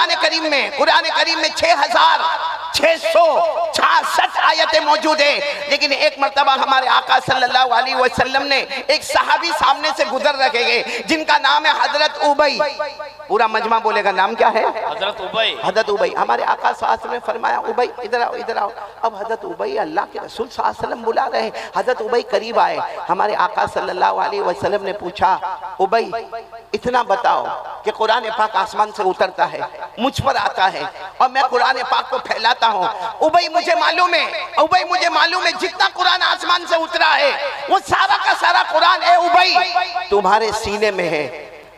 कुरान करीम में 6666 आयतें मौजूद है। लेकिन एक मर्तबा हमारे आका सल्लल्लाहु अलैहि वसल्लम ने एक सहाबी सामने से गुजर रखे गए जिनका नाम है हजरत उबई। पूरा मजमा बोलेगा नाम क्या है? हजरत उबई। हजरत उबई। हमारे आका सल्लल्लाहु अलैहि वसल्लम ने फरमाया उबई इधर आओ इधर आओ। अब हजरत उबई अल्लाह के रसूल सल्लल्लाहु अलैहि वसल्लम बुला रहे। हजरत उबई करीब आए। हमारे आका सल्लल्लाहु अलैहि वसल्लम ने पूछा उबई इतना बताओ कि कुरान पाक आसमान से उतरता है, मुझ पर आता है और मैं कुरान पाक को फैलाता हूँ। उबई मुझे मालूम है जितना कुरान आसमान से उतरा है वो सारा का सारा कुरान है उबई तुम्हारे सीने में है।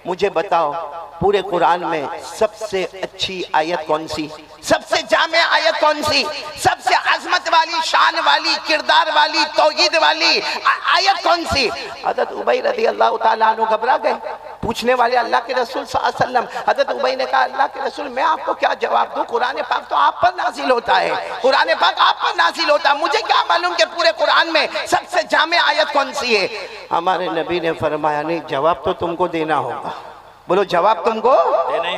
मुझे बताओ पूरे कुरान में सबसे अच्छी आयत कौन सी, सबसे जामे आयत कौन सी, सबसे अजमत वाली, शान वाली, किरदार वाली, तौहीद वाली आयत कौन सी? हजरत उबई रज़ी अल्लाह ताला अन्हु घबरा गए। पूछने वाले अल्लाह के रसूल सल्लल्लाहु अलैहि वसल्लम। हजरत उबई ने कहा अल्लाह के रसूल मैं आपको क्या जवाब दूं, कुरान पाक तो आप पर नाजिल होता है, कुरान पाक आप पर नाजिल होता है, मुझे क्या मालूम कि पूरे कुरान में सबसे जामे आयत कौन सी है? हमारे नबी ने फरमाया नहीं जवाब तो तुमको देना होगा। बोलो जवाब तुमको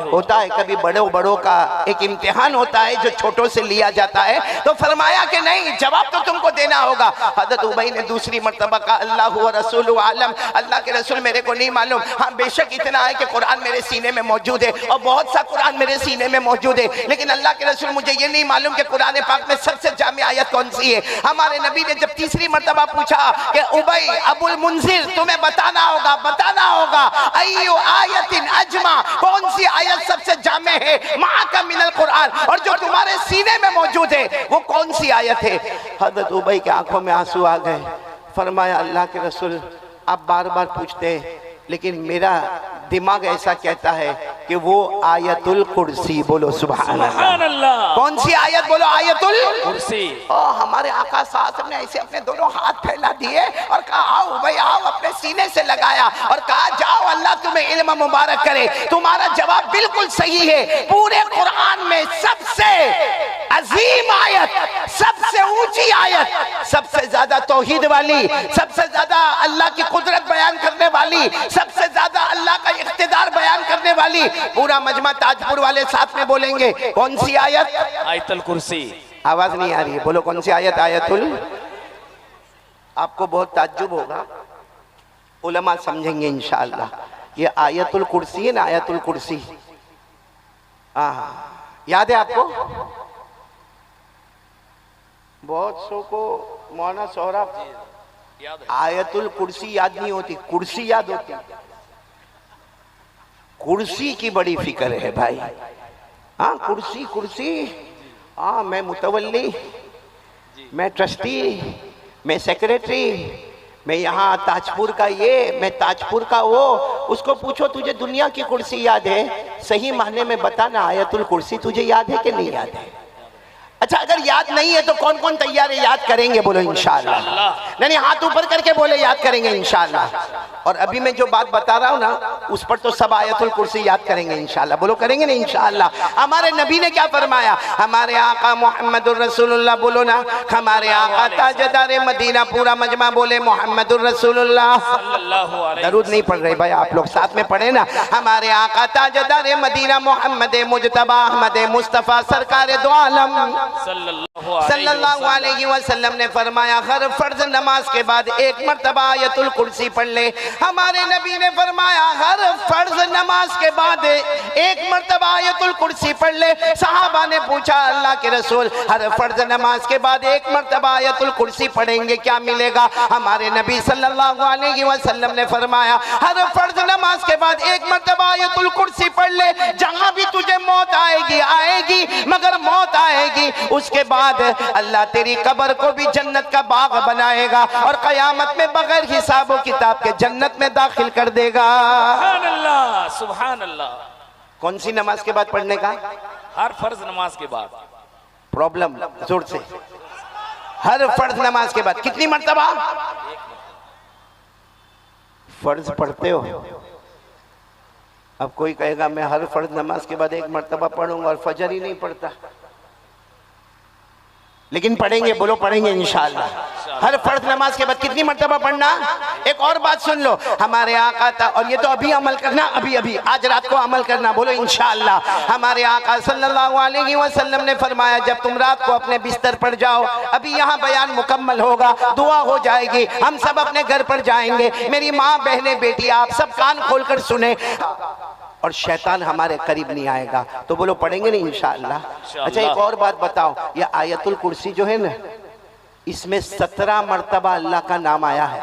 होता है। कभी बड़ों का एक इम्तिहान होता है जो छोटों से लिया जाता है, तो फरमाया कि नहीं जवाब तो तुमको देना होगा। हजरत उबई ने दूसरी मर्तबा कहा अल्लाह व रसूलु आलम, अल्लाह के रसूल मेरे को नहीं मालूम। हाँ बेशक इतना है कि कुरान मेरे सीने में मौजूद है और बहुत सा कुरान मेरे सीने में मौजूद है, लेकिन अल्लाह के रसूल मुझे ये नहीं मालूम कि कुरान पाक में सबसे जामे आयत कौन सी है। हमारे नबी ने जब तीसरी मर्तबा पूछा कि उबई अबुल मुंजिर तुम्हें बताना होगा अय्यु आयत अजमा, कौन सी आयत सबसे जामे है माका मिनल कुरान, और जो तुम्हारे सीने में मौजूद है वो कौन सी आयत है? हजरत उबई के आंखों में आंसू आ गए। फरमाया अल्लाह के रसूल आप बार बार पूछते हैं लेकिन मेरा दिमाग ऐसा कहता है कि वो आयतुल कुर्सी। बोलो सुभान अल्लाह। कौन सी आयत? बोलो आयतुल कुर्सी। और हमारे आका साहब ने ऐसे अपने दोनों हाथ फैला दिए और कहा आओ भाई आओ, अपने सीने से लगाया और कहा जाओ अल्लाह तुम्हें इल्म मुबारक करे, तुम्हारा जवाब बिल्कुल सही है। पूरे कुरान में सबसे अजीम आयत, सबसे ऊंची आयत, सबसे ज्यादा तौहीद वाली, सबसे ज्यादा अल्लाह की कुदरत बयान करने वाली, सबसे ज्यादा अल्लाह का इख्तिदार बयान करने वाली, पूरा मजमा ताजपुर वाले साथ में बोलेंगे कौन सी आयत? आयतुल कुर्सी। आवाज नहीं आ रही है, बोलो कौन सी आयत? आयतुल। आपको बहुत ताज्जुब होगा, उलमा समझेंगे इंशाअल्लाह। ये आयतुल कुर्सी है ना, आयतुल कुर्सी। याद है आपको? बहुत सौ को मौलाना सोहराब आयतुल कुर्सी याद नहीं होती, कुर्सी याद होती। कुर्सी की बड़ी फिक्र है भाई। हाँ कुर्सी। हाँ मैं मुतवल्ली, मैं ट्रस्टी, मैं सेक्रेटरी, मैं यहाँ ताजपुर का ये, मैं ताजपुर का वो। उसको पूछो तुझे दुनिया की कुर्सी याद है? सही मायने में बताना आयतुल कुर्सी तुझे याद है कि नहीं याद है? अच्छा अगर याद नहीं है तो कौन कौन तैयार है? याद करेंगे बोलो इंशाअल्लाह। नहीं हाथ ऊपर करके बोले याद करेंगे इंशाअल्लाह। और अभी मैं जो बात बता रहा हूँ ना उस पर तो सब आयतुल कुर्सी याद करेंगे इंशाअल्लाह। बोलो करेंगे ना इंशाअल्लाह। हमारे नबी ने क्या फरमाया? हमारे आका मोहम्मदुर रसूलुल्लाह, बोलो ना, हमारे आका ताजदार मदीना, पूरा मजमा बोले मोहम्मदुर रसूलुल्लाह। दरूद नहीं पढ़ रहे भाई आप लोग, साथ में पढ़े ना। हमारे आका ताजदार मदीना मोहम्मद मुजतबा अहमद मुस्तफ़ा सरकार दो आलम सल्लल्लाहु अलैहि वसल्लम ने फरमाया हर फर्ज नमाज के बाद एक मर्तबा आयतुल कुर्सी पढ़ ले। हमारे नबी ने फरमाया हर फर्ज नमाज के बाद एक मर्तबा आयतुल कुर्सी पढ़ ले। सहाबा ने पूछा अल्लाह के रसूल हर फर्ज नमाज के बाद एक मर्तबा आयतुल कुर्सी पढ़ेंगे क्या मिलेगा? हमारे नबी सल्लल्लाहु अलैहि वसल्लम ने फरमाया हर फर्ज नमाज के बाद एक मर्तबा आयतुल कुर्सी पढ़ ले। जहां भी तुझे मौत आएगी मगर मौत आएगी उसके बाद अल्लाह तेरी कब्र को भी जन्नत का बाग बनाएगा और कयामत में बगैर हिसाब व किताब के जन्नत में दाखिल कर देगा। सुभान अल्लाह, सुभान अल्लाह। कौन सी नमाज के बाद पढ़ने का? हर फर्ज नमाज के बाद। प्रॉब्लम जोर से, हर फर्ज नमाज के बाद कितनी मर्तबा फर्ज पढ़ते हो? अब कोई कहेगा मैं हर फर्ज नमाज के बाद एक मर्तबा पढ़ूंगा और फजर ही नहीं पढ़ता। लेकिन पढ़ेंगे, बोलो पढ़ेंगे इंशाअल्लाह। हर फर्ज नमाज के बाद कितनी मर्तबा पढ़ना। एक और बात सुन लो, हमारे आका था, और ये तो अभी अमल करना, अभी अभी आज रात को अमल करना, बोलो इंशाअल्लाह। हमारे आका सल्लल्लाहु अलैहि वसल्लम ने फरमाया, जब तुम रात को अपने बिस्तर पर जाओ, अभी यहाँ बयान मुकम्मल होगा, दुआ हो जाएगी, हम सब अपने घर पर जाएंगे। मेरी माँ, बहने, बेटी, आप सब कान खोलकर सुने, और शैतान हमारे करीब नहीं आएगा। तो बोलो पढ़ेंगे नहीं इंशाअल्लाह। अच्छा एक और बात बताओ, ये आयतुल कुर्सी जो है ना, इसमें 17 मर्तबा अल्लाह का नाम आया है।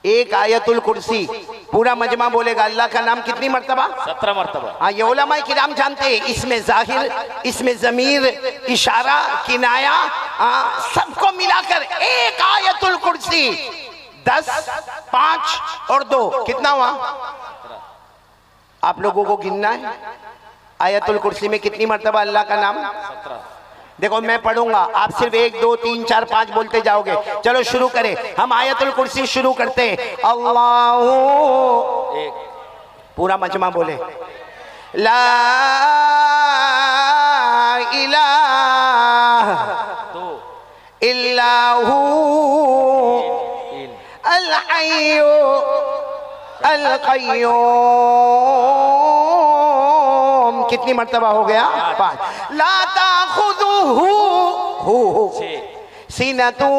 एक आयतुल कुर्सी, पूरा मजमा बोलेगा अल्लाह का नाम कितनी मर्तबा? 17 मर्तबा। हाँ, ये उलमाए किराम जानते हैं, इसमें जाहिर, इसमें जमीर, इशारा, किनाया, सबको मिलाकर एक आयतुल कुर्सी 10, 5 और 2 कितना हुआ? आप लोगों को गिनना है आयतुल कुर्सी में कितनी मर्तबा अल्लाह का नाम? 17। देखो मैं पढ़ूंगा, आप सिर्फ 1 2 3 4 5 बोलते जाओगे। चलो शुरू करें, हम आयतुल कुर्सी शुरू करते हैं। अल्लाहु, एक, पूरा मजमा बोले, ला इलाहा 2, इल्लाहु 3, अल हय्यु अल कय्यूम। कितनी मर्तबा हो गया? 5। ला ताखुदुहु 6, सिनतु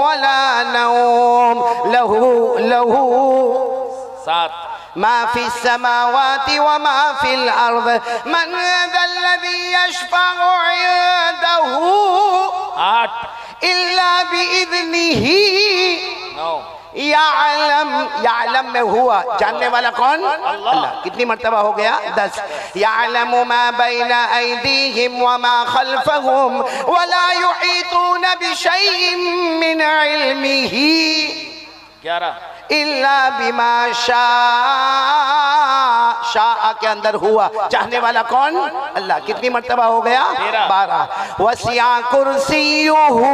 वला नौम, लहू 7, मा फी समावाति व मा फिल अर्द, मन ज़ल्लज़ी यशफ़अु इंदहु 8, इल्ला बिइज़निही। 9, यालम में हुआ, जानने वाला कौन? अल्लाह। कितनी मर्तबा हो गया? 10। यालमु मा बैना ऐदीहिम व मा खल्फहुम व ला युहीतून बिशैइन मिन इल्मिही 11, इल्ला बिमा शाअ के अंदर हुआ, चाहने वाला कौन? अल्लाह। कितनी मर्तबा हो गया? 12। वसिया कुर्सियुहु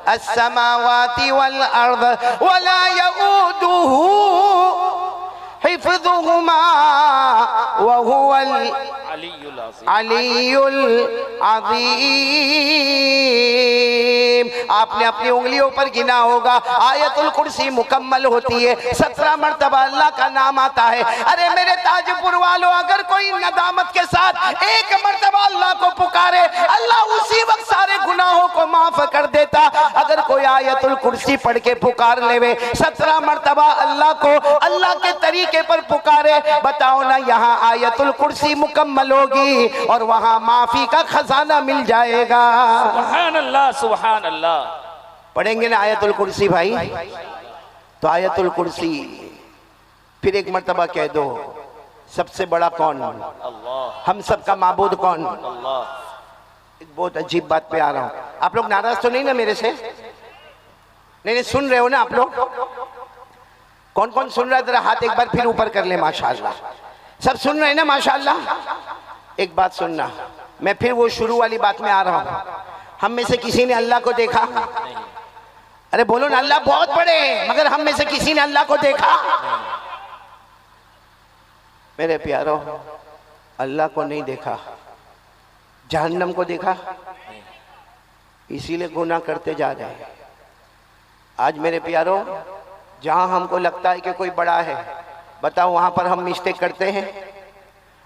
अस्समावाति वल अर्द वला यऊदुहु हिफ्ज़ुहुमा व हुवल अलीयुल अज़ीम। आपने अपनी उंगलियों पर गिना होगा, आयतुल कुर्सी मुकम्मल होती है 17 मर्तबा अल्लाह का नाम आता है। अरे मेरे ताजपुर वालों, अगर कोई नदामत के साथ एक मर्तबा अल्लाह को पुकारे, अल्लाह उसी वक्त सारे गुनाहों को माफ कर देता। अगर कोई आयतुल कुर्सी पढ़ के पुकार लेवे 17 मर्तबा अल्लाह को, अल्लाह के तरीके पर पुकारे, बताओ ना यहाँ आयतुल कुर्सी मुकम्मल होगी और वहाँ माफी का खजाना मिल जाएगा। सुभान अल्लाह, सुभान अल्लाह। पढ़ेंगे ना आयतुल कुर्सी भाई? तो आयतुल कुर्सी फिर एक मर्तबा कह दो, सबसे बड़ा कौन? अल्लाह। हम सबका माबूद कौन? अल्लाह। एक बहुत अजीब बात पे आ रहा हूँ, आप लोग नाराज तो नहीं ना मेरे से? नहीं, सुन रहे हो ना आप लोग? कौन कौन सुन रहा है? जरा हाथ एक बार फिर ऊपर कर ले। माशाअल्लाह, सब सुन रहे हैं ना? माशाअल्लाह। एक बात सुनना, मैं फिर वो शुरू वाली बात में आ रहा हूँ। हम में से किसी ने अल्लाह को देखा? अरे बोलो ना, अल्लाह बहुत बड़े हैं, मगर हम में से किसी ने अल्लाह को देखा? मेरे प्यारो, अल्लाह को नहीं देखा, जहन्नम को देखा, इसीलिए गुनाह करते जा रहे हैं। आज मेरे प्यारो, जहां हमको लगता है कि कोई बड़ा है, बताओ वहां पर हम मिस्टेक करते हैं।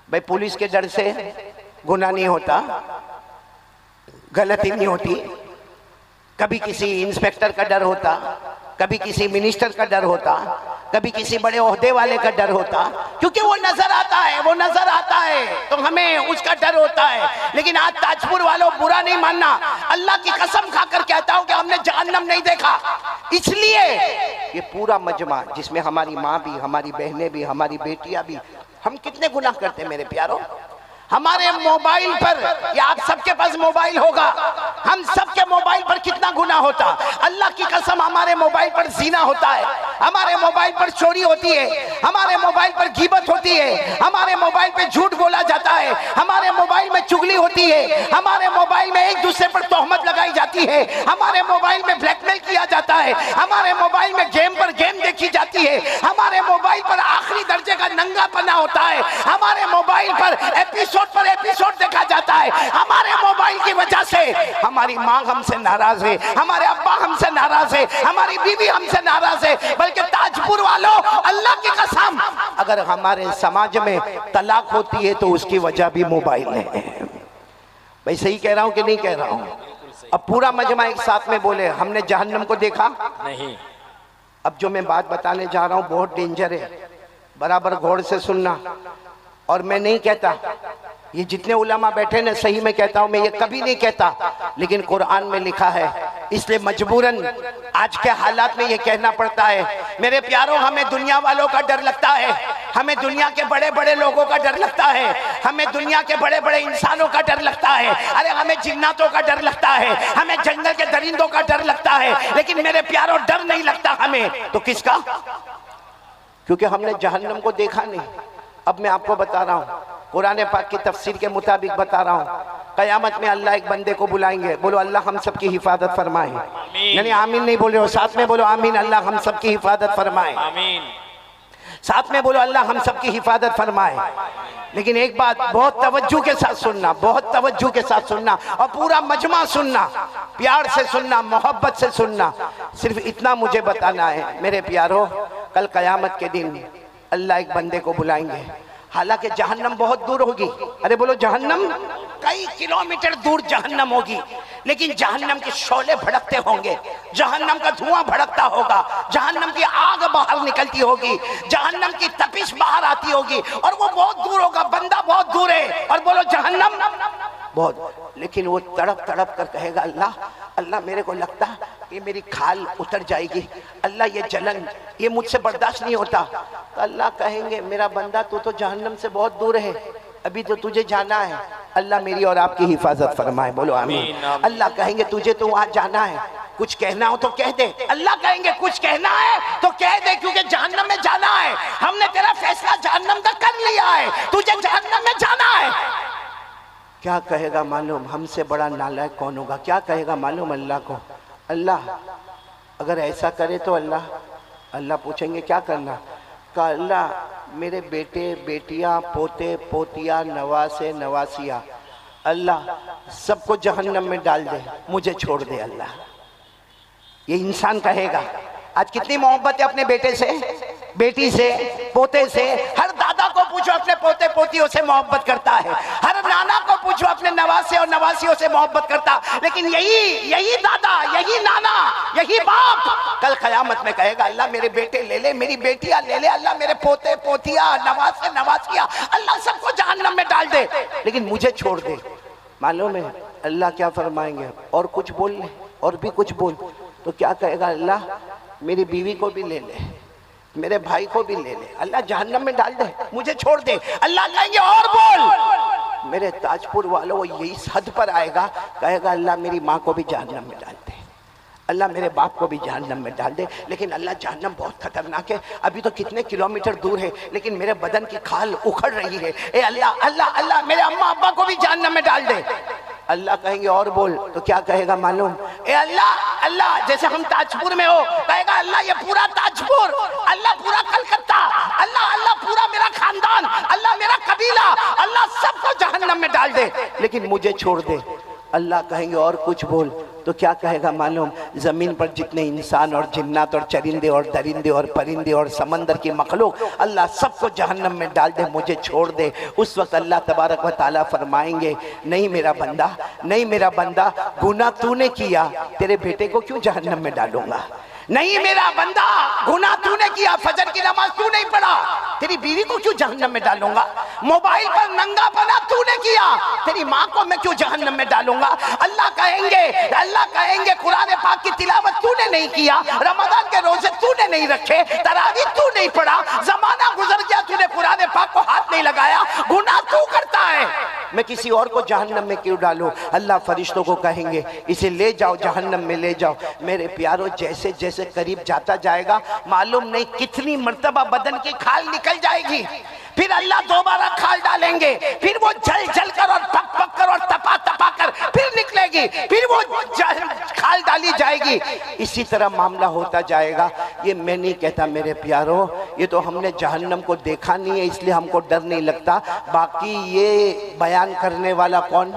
भाई पुलिस के डर से गुनाह नहीं होता, गलती नहीं होती, कभी किसी इंस्पेक्टर का डर होता, कभी किसी मिनिस्टर का डर होता, कभी किसी बड़े ओहदे वाले का डर होता, क्योंकि वो नजर आता है, वो नजर आता है तो हमें उसका डर होता है। लेकिन आज ताजपुर वालों, बुरा नहीं मानना, अल्लाह की कसम खाकर कहता हूं कि हमने जहन्नम नहीं देखा। इसलिए ये पूरा मजमा, जिसमें हमारी माँ भी, हमारी बहनें भी, हमारी बेटियां भी, हम कितने गुनाह करते हैं मेरे प्यारों। हमारे मोबाइल पर, या आप सबके पास मोबाइल होगा, हम सबके मोबाइल पर कितना गुनाह होता। अल्लाह की कसम, हमारे मोबाइल पर ज़िना होता है, हमारे मोबाइल पर चोरी होती है, हमारे मोबाइल पर गीबत होती है, हमारे मोबाइल पे झूठ बोला जाता है, हमारे मोबाइल में चुगली होती है, हमारे मोबाइल में एक दूसरे पर तोहमत लगाई जाती है, हमारे मोबाइल में ब्लैकमेल किया जाता है, हमारे मोबाइल में गेम पर गेम देखी जाती है, हमारे मोबाइल पर आखिरी दर्जे का नंगापना होता है, हमारे मोबाइल पर एपिसोड देखा जाता है। हमारे मोबाइल की वजह से हमारी माँ हमसे नाराज है, हमारे अब्बा हमसे नाराज है, हमारी बीवी हमसे नाराज है। बल्कि ताजपुर वालों, अल्लाह की कसम, अगर हमारे समाज में तलाक होती है तो उसकी वजह भी मोबाइल है। भाई सही कह रहा हूं कि नहीं कह रहा हूं? अब पूरा मजमा एक साथ में बोले, हमने जहन्नम को देखा नहीं। अब जो मैं बात बताने जा रहा हूं बहुत डेंजर है, बराबर गौर से सुनना। और मैं नहीं कहता, ये जितने उलमा बैठे ना, सही में कहता हूं, मैं ये कभी नहीं कहता, लेकिन कुरान में लिखा है, इसलिए मजबूरन आज के हालात में ये कहना पड़ता है। मेरे प्यारों, हमें दुनिया वालों का डर लगता है, हमें दुनिया के बड़े बड़े लोगों का डर लगता है, हमें दुनिया के बड़े बड़े इंसानों का डर लगता है, अरे हमें जिन्नातों का डर लगता है, हमें जंगल के दरिंदों का डर लगता है, लेकिन मेरे प्यारों डर नहीं लगता हमें। तो किसका? क्योंकि हमने जहन्नम को देखा नहीं। अब मैं आपको बता रहा हूँ, कुरान पाक की तफसीर के मुताबिक बता रहा हूँ, कयामत में अल्लाह एक बंदे को बुलाएंगे। बोलो अल्लाह हम सब की हिफाजत फरमाए। नहीं आमीन नहीं बोले हो, साथ में बोलो आमीन, अल्लाह हम सब की हिफाजत फरमाए। आमीन। साथ में बोलो अल्लाह हम सब की हिफाजत फरमाए। लेकिन एक बात बहुत तवज्जो के साथ सुनना, बहुत तवज्जो के साथ सुनना, और पूरा मजमा सुनना, प्यार से सुनना, मोहब्बत से सुनना। सिर्फ इतना मुझे बताना है मेरे प्यारों, कल कयामत के दिन अल्लाह एक बंदे को बुलाएंगे। हालांकि जहन्नम बहुत दूर होगी, अरे बोलो जहन्नम कई किलोमीटर दूर जहन्नम होगी, लेकिन जहन्नम के शोले भड़कते होंगे, जहन्नम का धुआं भड़कता होगा, जहन्नम की आग बाहर निकलती होगी, जहन्नम की तपिश बाहर आती होगी, और वो बहुत दूर होगा, बंदा बहुत दूर है, और बोलो जहन्नम बहुत। लेकिन वो तड़प तड़प कर कहेगा अल्लाह, अल्लाह मेरे को लगता कि मेरी खाल उतर जाएगी, अल्लाह ये जलन ये मुझसे बर्दाश्त नहीं होता। तो अल्लाह कहेंगे मेरा बंदा तू तो जहन्नम से बहुत दूर है, अभी तो तुझे जाना है, अल्लाह मेरी और आपकी हिफाजत फरमाए। बोलो आमीन। अल्लाह कहेंगे तुझे तो वहां जाना है, कुछ कहना हो तो कह दे। अल्लाह कहेंगे कुछ कहना है तो कह दे, क्योंकि जहन्नम में जाना है, हमने तेरा फैसला जहन्नम तक कर लिया है, तुझे जहन्नम में जाना है। क्या कहेगा मालूम? हमसे बड़ा नालायक कौन होगा? क्या कहेगा मालूम अल्लाह को? अल्लाह अगर ऐसा करे तो अल्लाह पूछेंगे क्या करना? का अल्लाह मेरे बेटे बेटियां पोते पोतियां नवासे नवासिया अल्लाह सबको जहन्नम में डाल दे, मुझे छोड़ दे अल्लाह। ये इंसान कहेगा। आज कितनी मोहब्बत है अपने बेटे से, बेटी से, पोते से। हर दादा को पूछो अपने पोते पोतियों से मोहब्बत करता है, हर नाना को पूछो अपने नवासे और नवासियों से मोहब्बत करता। लेकिन यही दादा, यही नाना, यही बाप कल कयामत में कहेगा अल्लाह मेरे बेटे ले ले, मेरी बेटियां ले ले, अल्लाह मेरे पोते पोतियां नवासे नवासिया अल्लाह सबको जहन्नम में डाल दे, लेकिन मुझे छोड़ दे। मालूम है अल्लाह क्या फरमाएंगे? और कुछ बोल ले, और भी कुछ बोल। तो क्या कहेगा अल्लाह मेरी बीवी को भी ले ले, मेरे भाई को भी ले ले, अल्लाह जहन्नम में डाल दे, मुझे छोड़ दे। अल्लाह कहेंगे और बोल। मेरे ताजपुर वालों वो यही हद पर आएगा, कहेगा अल्लाह मेरी माँ को भी जहन्नम में डाल दे, अल्लाह मेरे बाप को भी जहन्नम में डाल दे। लेकिन अल्लाह जहन्नम बहुत खतरनाक है, अभी तो कितने किलोमीटर दूर है, लेकिन मेरे बदन की खाल उखड़ रही है। ए अल्लाह अल्लाह अल्लाह मेरे अम्मा अब्बा को भी जहन्नम में डाल दे। अल्लाह कहेंगे और बोल। तो क्या कहेगा मालूम? ए अल्लाह अल्लाह जैसे हम ताजपुर में हो, कहेगा अल्लाह ये पूरा ताजपुर, अल्लाह पूरा कलकत्ता, अल्लाह अल्लाह पूरा मेरा खानदान, अल्लाह मेरा कबीला, अल्लाह सबको जहन्नम में डाल दे, लेकिन मुझे छोड़ दे। अल्लाह कहेंगे और कुछ बोल। तो क्या कहेगा मालूम? जमीन पर जितने इंसान और जिन्नात और चरिंदे और दरिंदे और परिंदे और समंदर की मखलूक अल्लाह सबको जहन्नम में डाल दे, मुझे छोड़ दे। उस वक्त अल्लाह तबारक व तआला फरमाएंगे नहीं मेरा बंदा, नहीं मेरा बंदा, गुनाह तूने किया, तेरे बेटे को क्यों जहन्नम में डालूंगा? नहीं मेरा बंदा, गुनाह तूने किया, फजर की नमाज तू नहीं पढ़ा, तेरी बीवी को क्यों जहन्नम में डालूंगा? मोबाइल पर नंगा बना तूने किया, तेरी माँ को मैं क्यों जहन्नम में डालूंगा? अल्लाह कहेंगे कुरान पाक की तिलावत तूने नहीं किया, रमजान के रोजे तूने नहीं रखे, तरावी तू नहीं पढ़ा, जमाना गुजर गया तूने कुरान पाक को हाथ नहीं लगाया, गुनाह तू करता है, मैं किसी और को जहन्नम में क्यों डालूं? अल्लाह फरिश्तों को कहेंगे इसे ले जाओ, जहन्नम में ले जाओ। मेरे प्यारों जैसे जैसे करीब जाता जाएगा मालूम नहीं कितनी मर्तबा बदन की खाल निकल जाएगी, फिर अल्लाह दोबारा खाल डालेंगे, फिर वो जल जल कर और पक पक कर और तपा तपा कर फिर निकलेगी। निकलेगी, फिर वो खाल डाली जाएगी। इसी तरह मामला होता जाएगा। ये मैं नहीं कहता मेरे प्यारो, ये तो हमने जहन्नम को देखा नहीं है इसलिए हमको डर नहीं लगता। बाकी ये बयान करने वाला कौन?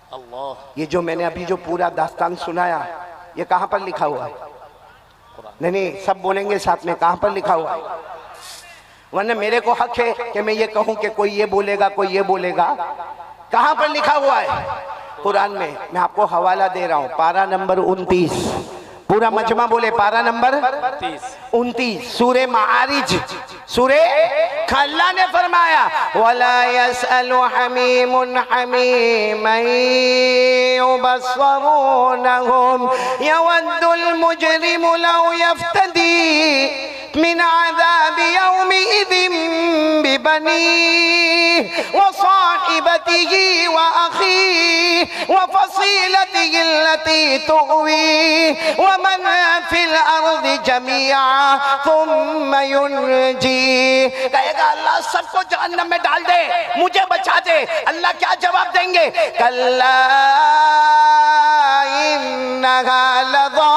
अल्लाह। ये जो मैंने अभी जो पूरा दास्तान सुनाया, ये कहाँ पर लिखा हुआ है? नहीं नहीं, सब बोलेंगे साथ में, कहाँ पर लिखा हुआ है? वरना मेरे को हक है कि मैं ये कहूं कि कोई ये बोलेगा कोई ये बोलेगा। कहां पर लिखा हुआ है? कुरान में। मैं आपको हवाला दे रहा हूं, पारा नंबर 29। पूरा मजमा बोले, पारा नंबर 29, सूरे मारिज, सूरे। अल्लाह ने फरमाया वला यसअलु हमीमुन हमीमन युबस्सरूनहुम यवद्दुल मुजरिमु लौ यफ्तदी मिन अज़ाबि यौमिइज़िन बिबनीहि व साहिबतिही व अखीहि व फसीलतिही अल्लती तुअवीहि व मन फिल अर्दि जमीआ थुम्मा युनजी। कहेगा अल्लाह सबको जहन्नम में डाल दे, मुझे बचा दे। अल्लाह क्या जवाब देंगे? कल्ला इन्नहा लज़ा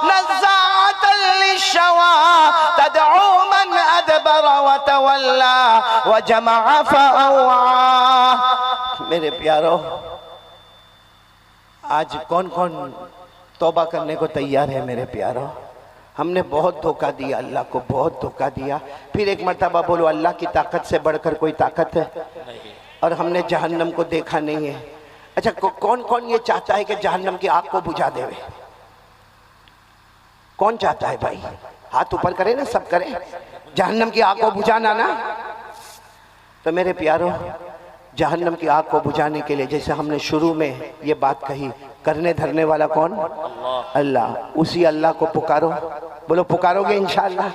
नज़्ज़ाअतन लिश्शवा तदउ मन अदबर व तवल्ला व जमअ फअवा। मेरे प्यारो, आज कौन कौन तौबा करने को तैयार है? मेरे प्यारो, हमने बहुत धोखा दिया, अल्लाह को बहुत धोखा दिया। फिर एक मर्तबा बोलो, अल्लाह की ताकत से बढ़कर कोई ताकत है? और हमने जहन्नम को देखा नहीं है। अच्छा, कौन कौन ये चाहता है कि जहन्नम की आग को बुझा देवे? कौन चाहता है भाई? हाथ ऊपर करे ना, सब करें। जहन्नम की आग को बुझाना ना। तो मेरे प्यारो, जहन्नम की आग को बुझाने के लिए जैसे हमने शुरू में ये बात कही, करने धरने वाला कौन? अल्लाह। उसी अल्लाह को पुकारो। बोलो पुकारोगे इंशाअल्लाह?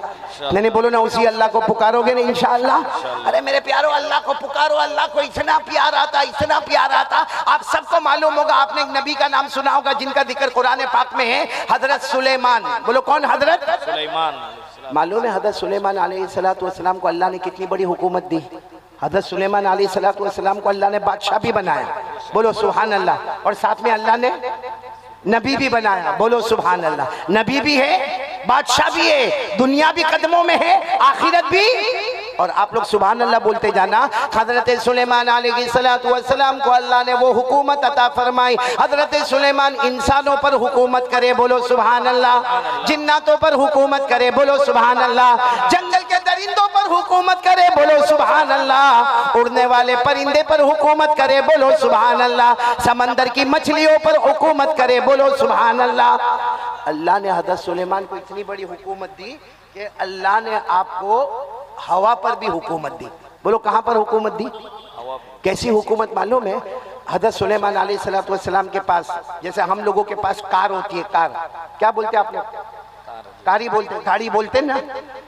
नहीं बोलो ना, उसी अल्लाह को पुकारोगे ना इंशाअल्लाह? अरे मेरे प्यारो, अल्लाह को पुकारो। अल्लाह को इतना प्यार आता, इतना प्यार आता। आप सबको मालूम होगा, आपने एक नबी का नाम सुना होगा जिनका जिक्र कुरान पाक में है, हजरत सुलेमान। बोलो कौन? हजरत सुलेमान। मालूम है हजरत सुलेमान अलैहिस्सलाम को अल्लाह ने कितनी बड़ी हुकूमत दी? हजरत सुलेमान अलैहिस्सलाम को अल्लाह ने बादशाह भी बनाया। बोलो सुभान अल्लाह। और साथ में अल्लाह ने नबी भी बनाया। बोलो सुभान अल्लाह। नबी भी है, बादशाह भी है, दुनिया भी कदमों में है, आखिरत भी। और आप लोग सुभान अल्लाह बोलते जाना। हजरत सुलेमान अलैहिस्सलाम को अल्लाह ने वो हुकूमत अता फरमाई। हजरत सुलेमान इंसानों पर हुकूमत करे, बोलो सुभान अल्लाह। जिन्नातों पर हुकूमत करे, बोलो सुभान अल्लाह। जंगल के दरिंदों पर हुकूमत करे, बोलो सुभान अल्लाह। उड़ने वाले परिंदे पर हुकूमत करे, बोलो सुभान अल्लाह। समंदर की मछलियों पर हुकूमत करे, बोलो सुभान अल्लाह। अल्लाह ने हजरत सुलेमान को इतनी बड़ी हुकूमत दी कि अल्लाह ने आपको हवा पर भी हुकूमत दी। बोलो कहां पर हुकूमत दी? कैसी हुकूमत मालूम है? हजरत सुलेमान अलैहिस्सलाम के पास, जैसे हम लोगों के पास कार होती है, कार क्या बोलते हैं आप लोग? कारी बोलते, गाड़ी बोलते ना।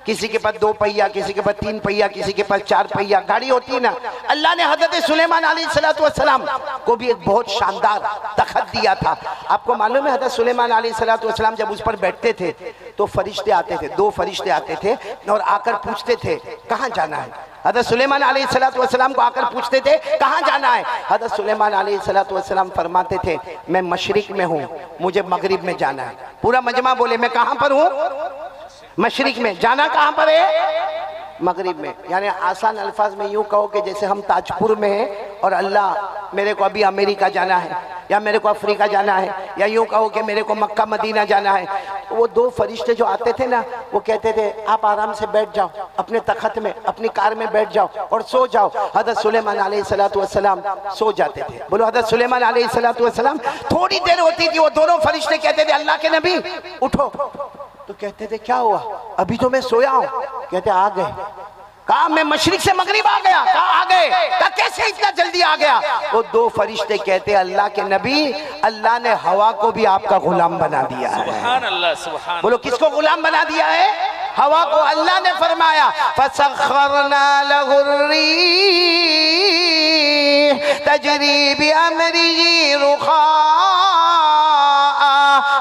किसी के पास 2 पहिया, किसी के पास 3 पहिया, किसी के पास 4 पहिया गाड़ी होती है ना। अल्लाह ने हजरत सुलेमान अलैहिस्सलाम को भी एक बहुत शानदार तखत दिया था। आपको मालूम है हजरत सुलेमान अलैहिस्सलाम जब उस पर बैठते थे तो फरिश्ते आते थे, 2 फरिश्ते आते थे और आकर पूछते थे कहाँ जाना है। हजरत सुलेमान अलैहिस्सलाम को आकर पूछते थे कहाँ जाना है। हजरत सुलेमान अलैहिस्सलाम फरमाते थे मैं मशरिक में हूँ, मुझे मगरिब में जाना है। पूरा मजमा बोले मैं कहाँ पर हूँ? मशरिक में। जाना कहाँ पर है? मगरिब में। यानी आसान अल्फाज में यूँ कहो कि जैसे हम ताजपुर में हैं और अल्लाह मेरे को अभी अमेरिका जाना है या मेरे को अफ्रीका जाना है, या यूँ कहो कि मेरे को मक्का मदीना जाना है। तो वो 2 फरिश्ते जो आते थे ना, वो कहते थे आप आराम से बैठ जाओ अपने तखत में, अपनी कार में बैठ जाओ और सो जाओ। हजरत सुलेमान अलैहिस्सलाम सो जाते थे। बोलो हजरत सुलेमान अलैहिस्सलाम। थोड़ी देर होती थी, वो दोनों फरिश्ते कहते थे अल्लाह के नबी उठो। तो कहते थे क्या हुआ? अभी तो मैं सोया हूँ। कहते आ गए। कहा मैं मशरिक से मगरिब आ गया। कहा आ गए। कहा कैसे इतना जल्दी आ गया? वो 2 फरिश्ते कहते अल्लाह के नबी, अल्लाह ने हवा को भी आपका गुलाम बना दिया है। सुभान अल्लाह, सुभान। बोलो किसको गुलाम बना दिया है? हवा को। अल्लाह ने फरमाया फसख्खरना लहुर्रीह तजरी बिअमरिही रुखा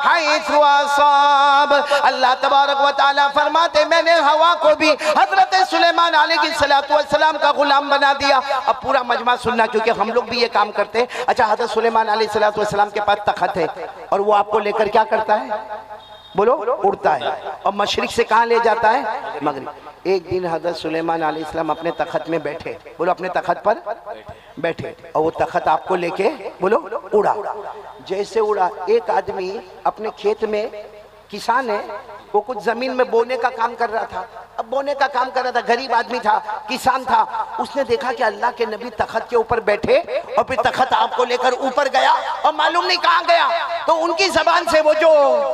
हैथु असाब। अल्लाह तबारक व तआला फरमाते मैंने हवा को भी हजरत सुलेमान अलैहिस्सलाम का गुलाम बना दिया। अब पूरा मजमा सुनना, क्योंकि हम लोग भी ये काम करते हैं। अच्छा, हजरत सुलेमान अलैहिस्सलाम के पास तखत है और वो आपको लेकर क्या करता है? बोलो, उड़ता है। और मशरिक से कहाँ ले जाता है? मगरिब। एक दिन हजरत सुलेमान अलैहिस्सलाम अपने तखत में बैठे, बोलो अपने तखत पर बैठे, और वो तखत आपको लेके बोलो उड़ा। जैसे उड़ा, एक आदमी अपने खेत में, किसान है, वो कुछ जमीन में बोने का काम कर रहा था। अब बोने का काम कर रहा था, गरीब आदमी था, किसान था। उसने देखा कि अल्लाह के नबी तखत के ऊपर बैठे और फिर तखत आपको लेकर ऊपर गया और मालूम नहीं कहाँ गया। तो उनकी जबान से, वो जो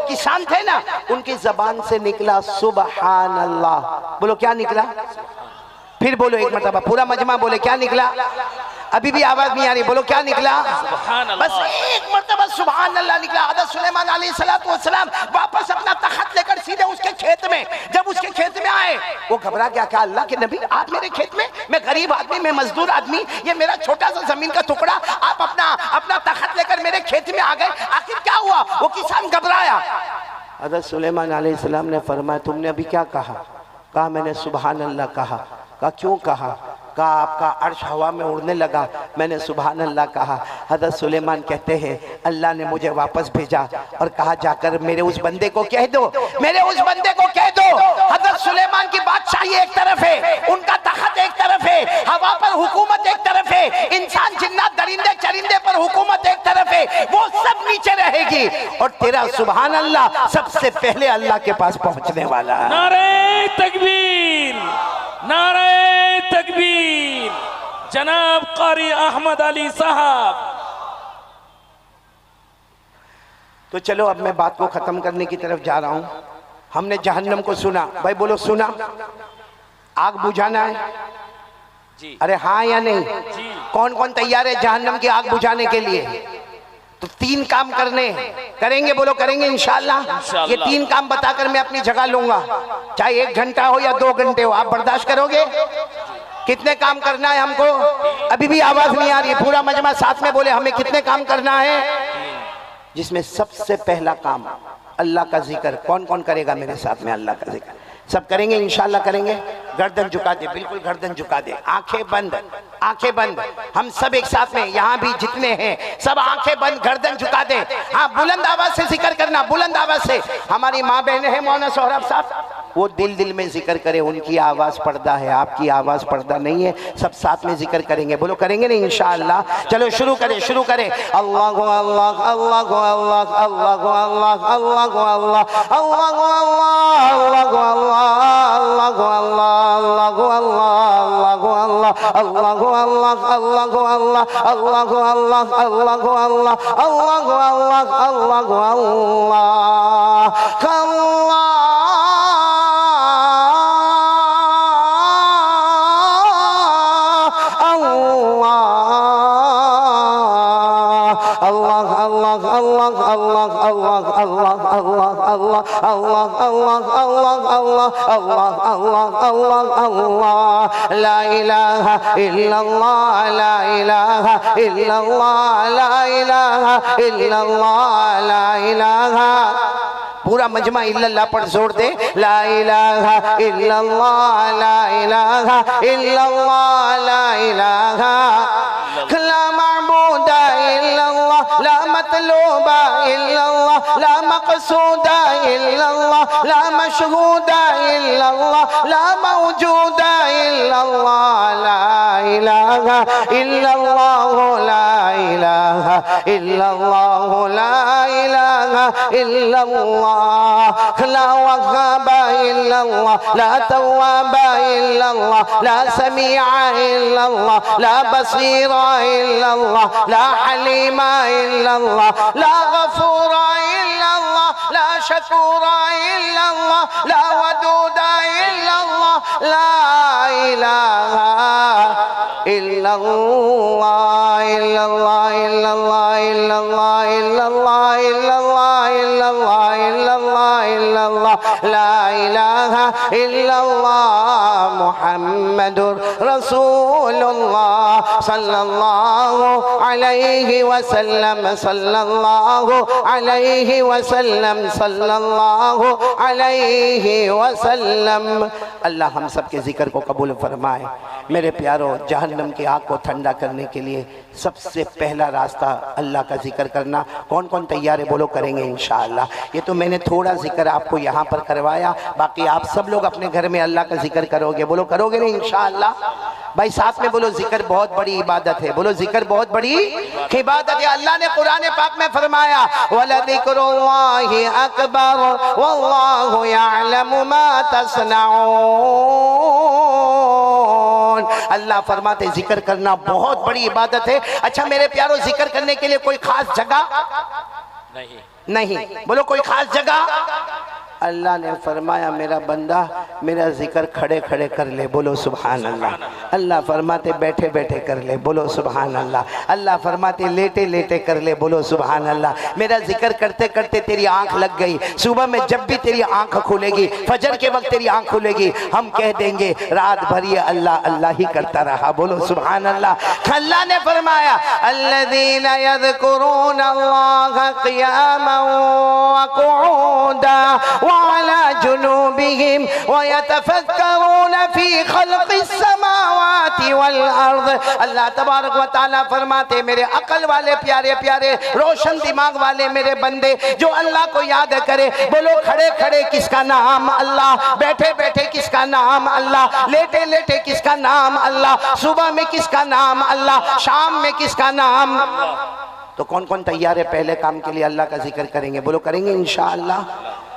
किसान थे ना, उनकी जबान से निकला सुबहान अल्लाह। बोलो क्या निकला? फिर बोलो एक मरतबा, पूरा मजमा बोले क्या निकला? अभी भी आवाज नहीं आ रही, बोलो क्या निकला? बस एक मरतबा सुभान अल्लाह निकला। हज़रत सुलेमान अलैहिस्सलाम वापस अपना तखत लेकर सीधे उसके खेत में, जब उसके खेत में आए, वो घबरा गया। क्या अल्लाह के नबी आप मेरे खेत में? मैं गरीब आदमी, मैं मजदूर आदमी, ये मेरा छोटा सा जमीन का टुकड़ा, आप अपना तखत लेकर मेरे खेत में आ गए, आखिर क्या हुआ? वो किसान घबराया। हज़रत सुलेमान अलैहिस्सलाम ने फरमाया तुमने अभी क्या कहा? कहा मैंने सुभान अल्लाह कहा। कहा क्यों कहा? कहा आपका अर्श हवा में उड़ने लगा, मैंने सुभान अल्लाह कहा। हज़रत सुलेमान कहते हैं अल्लाह ने मुझे वापस भेजा और कहा जाकर मेरे उस बंदे को कह दो, मेरे उस बंदे को कह दो। हज़रत सुलेमान की बादशाही एक तरफ है, उनका तखत एक तरफ है, हवा पर हुकूमत एक तरफ है, इंसान जिन्नात दरिंदे चरिंदे पर हुकूमत एक तरफ है, वो सब नीचे रहेगी और तेरा सुभान अल्लाह सबसे पहले अल्लाह के पास पहुंचने वाला है। नारे तकबीर, नारे तकबीर। जनाब कारी अहमद अली साहब। तो चलो अब मैं बात को खत्म करने की तरफ जा रहा हूं। हमने जहन्नम को सुना, भाई बोलो सुना। आग बुझाना है जी। अरे हाँ या नहीं? जी। कौन कौन तैयार है जहन्नम की आग बुझाने के लिए? तो 3 काम करने करेंगे, बोलो करेंगे इंशाअल्लाह। ये 3 काम बताकर मैं अपनी जगह लूंगा, चाहे 1 घंटा हो या 2 घंटे हो। आप बर्दाश्त करोगे? कितने काम करना है हमको? अभी भी आवाज नहीं आ रही है, पूरा मजमा साथ में बोले हमें कितने काम करना है? जिसमें सबसे पहला काम अल्लाह का जिक्र। कौन कौन करेगा मेरे साथ में अल्लाह का जिक्र? सब करेंगे इंशाअल्लाह करेंगे। गर्दन झुका दे, बिल्कुल गर्दन झुका दे, आंखें बंद, आंखें बंद। हम सब एक साथ में, यहाँ भी जितने हैं सब आंखें बंद, गर्दन झुका दे। हाँ, बुलंद आवाज से जिक्र करना, बुलंद आवाज से। हमारी माँ बहनें हैं मौलाना सोहराब साहब, वो दिल दिल में जिक्र करे, उनकी आवाज पर्दा है, आपकी आवाज पर्दा नहीं है। सब साथ में जिक्र करेंगे, बोलो करेंगे नहीं इंशाअल्लाह। चलो शुरू करें, शुरू करें। अल्लाह गो अल्लाह, अल्लाह गो अल्लाह, अल्लाह गो अल्लाह, अल्लाह गो अल्लाह, अल्लाह गो अल्लाह, अल्लाह गो अल्लाह, अल्लाह गो अल्लाह, अल्लाह गो अल्लाह, अल्लाह गो अल्लाह, अल्लाह गो अल्लाह, अल्लाह गो अल्लाह, अल्लाह गो अल्लाह, अल्लाह गो अल्लाह, अल्लाह गो अल्लाह, अल्लाह गो अल्लाह। ला इलाहा इल्लल्लाह, ला इलाहा इल्लल्लाह, ला इलाहा इल्लल्लाह, ला इलाहा। पूरा मजमा इल्लल्लाह पर जोड़ दे। ला इलाहा इल्लल्लाह, ला इलाहा इल्लल्लाह, ला इलाहा ला माबूदा इल्लल्लाह, ला मतलूबा इल्लल्लाह, ला मक़सूदा इल्लल्लाह, ला मशहूदा इल्लल्लाह, ला मौजूदा इल्लल्लाह, ला इलाहा इल्लल्लाह, ला इलाहा इल्लल्लाह, ला इलाहा इल्लल्लाह, ला वहाबा इल्लल्लाह, ला तव्वाबा इल्लल्लाह, ला समीआ इल्लल्लाह, ला बसीरा इल्लल्लाह, ला हलीमा इल्लल्लाह, ला गफूरा इल्लल्लाह, ला शकूरा इल्लल्लाह, ला वदूदा इल्लल्लाह, ला इलाहा इल्लल्लाह, इल्लल्लाह, इल्लल्लाह, इल्लल्लाह, इल्लल्लाह, इल्लल्लाह, इल्लल्लाह, इल्लल्लाह, इल्लल्लाह, ला इलाहा इल्लल्लाह मुहम्मदुर रसूलुल्लाह सल्लल्लाहु अलैहि वसल्लम सल्लल्लाहु अलैहि वसल्लम सल्लल्लाहु अलैहि वसल्लम। अल्लाह हम सब के जिक्र को कबूल फरमाए। मेरे प्यारों, जहन्नम की आग को ठंडा करने के लिए सबसे पहला रास्ता अल्लाह का जिक्र करना। कौन कौन तैयार है बोलो? करेंगे इंशाअल्लाह। ये तो मैंने थोड़ा जिक्र आपको यहाँ पर करवाया, बाकी आप सब लोग अपने घर में अल्लाह का जिक्र करोगे। बोलो करोगे नहीं इंशाअल्लाह? भाई साथ में बोलो, जिक्र बहुत बड़ी इबादत है। बोलो जिक्र बहुत बड़ी इबादत है। अल्लाह ने कुरान पाक में फरमाया वलज़िक्रुल्लाहि अकबर वल्लाहु यअलमु मा तस्नऊन। अल्लाह फरमाते जिक्र करना बहुत बड़ी इबादत है। अच्छा मेरे प्यारों, जिक्र करने के लिए कोई खास जगह नहीं। बोलो कोई खास जगह? अल्लाह ने फरमाया मेरा बंदा मेरा जिक्र खड़े खड़े कर ले। बोलो सुभान अल्लाह। अल्लाह फरमाते बैठे बैठे कर ले। बोलो सुभान अल्लाह। अल्लाह फरमाते लेटे लेटे कर ले। बोलो सुभान अल्लाह। मेरा जिक्र करते करते तेरी आंख लग गई, सुबह में जब भी तेरी आंख खुलेगी, फजर के वक्त तेरी आंख खुलेगी, हम कह देंगे रात भर ये अल्लाह अल्लाह ही करता रहा। बोलो सुभान अल्लाह। अल्लाह ने फरमाया अल्लज़ीना यज़कुरूनल्लाह क़ियामन व क़ुऊदा वअला जुनूबिहिम वयतफक्करून फी खल्क़िस समावाति वल अर्द। अल्लाह तबारक व तआला फरमाते मेरे अकल वाले प्यारे प्यारे रोशन दिमाग वाले मेरे बंदे जो अल्लाह को याद करे। बोलो खड़े खड़े किसका नाम? अल्लाह। बैठे बैठे किसका नाम? अल्लाह। लेटे लेटे किसका नाम? अल्लाह। सुबह में किसका नाम? अल्लाह। शाम में किसका नाम? तो कौन कौन तैयार है पहले काम के लिए अल्लाह का जिक्र करेंगे? बोलो करेंगे इंशाअल्लाह।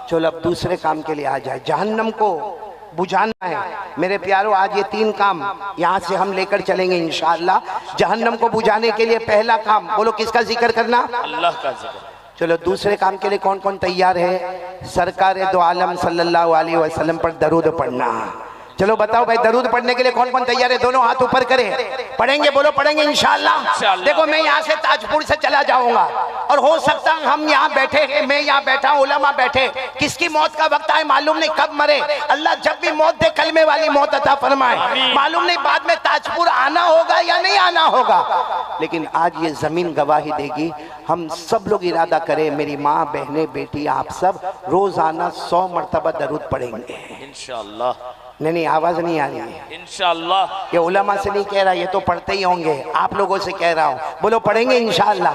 चलो अब दूसरे काम के लिए आ जाए। जहन्नम को बुझाना है मेरे प्यारों। आज ये 3 काम यहाँ से हम लेकर चलेंगे इंशाअल्लाह। जहन्नम को बुझाने के लिए पहला काम, बोलो किसका जिक्र करना? अल्लाह का जिक्र। चलो दूसरे काम के लिए कौन कौन तैयार है? सरकार दो आलम सल्लल्लाहु अलैहि वसल्लम पर दरूद पढ़ना। चलो बताओ भाई, दरूद पढ़ने के लिए कौन कौन तैयार है? दोनों हाथ ऊपर करें। पढ़ेंगे? बोलो पढ़ेंगे इंशाअल्लाह। देखो मैं यहाँ से ताजपुर से चला जाऊंगा और हो सकता है हम यहाँ बैठे हैं, मैं यहाँ बैठा हूँ, उलमा बैठे, किसकी मौत का वक्त आए मालूम नहीं, कब मरे। अल्लाह जब भी मौत दे कलमे वाली मौत अता फरमाए। मालूम नहीं बाद में ताजपुर आना होगा या नहीं आना होगा, लेकिन आज ये जमीन गवाही देगी। हम सब लोग इरादा करें, मेरी माँ बहनें बेटी आप सब रोजाना 100 मरतबा दरूद पढ़ेंगे इंशाअल्लाह। नहीं आवाज नहीं आ रही है इंशाअल्लाह। ये उलमा से नहीं कह रहा, ये तो पढ़ते ही होंगे, आप लोगों से कह रहा हूँ। बोलो पढ़ेंगे इंशाअल्लाह।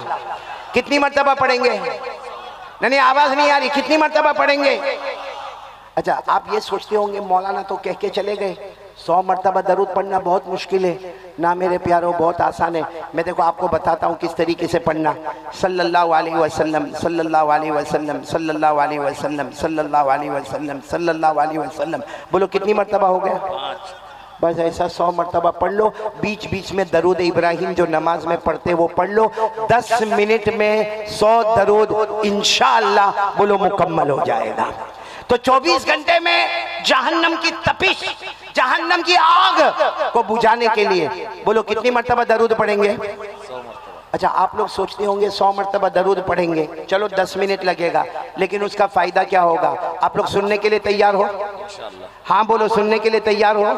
कितनी मर्तबा पढ़ेंगे? नहीं आवाज नहीं आ रही, कितनी मर्तबा पढ़ेंगे? अच्छा आप ये सोचते होंगे मौलाना तो कह के चले गए 100 मरतबा दरूद पढ़ना बहुत मुश्किल है। ना मेरे प्यारों, बहुत आसान है। मैं देखो आपको बताता हूँ किस तरीके से पढ़ना। सल्लल्लाहु अलैहि वसल्लम सल्लल्लाहु अलैहि वसल्लम सल्लल्लाहु अलैहि वसल्लम सल्लल्लाहु अलैहि वसल्लम सल्लल्लाहु अलैहि वसल्लम। बोलो कितनी मरतबा हो गया? 5। बस ऐसा 100 मरतबा पढ़ लो। बीच बीच में दरूद इब्राहिम जो नमाज में पढ़ते वो पढ़ लो। 10 मिनट में 100 दरूद इंशाअल्लाह बोलो मुकम्मल हो जाएगा। तो 24 घंटे में जहन्नम की तपिश, जहन्नम की आग को बुझाने के लिए बोलो कितनी मर्तबा दरूद पढ़ेंगे? 100 मरतबा। अच्छा आप लोग सोचते होंगे 100 मरतबा दरूद पढ़ेंगे, चलो 10 मिनट लगेगा, लेकिन उसका फायदा क्या होगा? आप लोग सुनने के लिए तैयार हो? इंशाअल्लाह। हाँ बोलो, सुनने के लिए तैयार हो?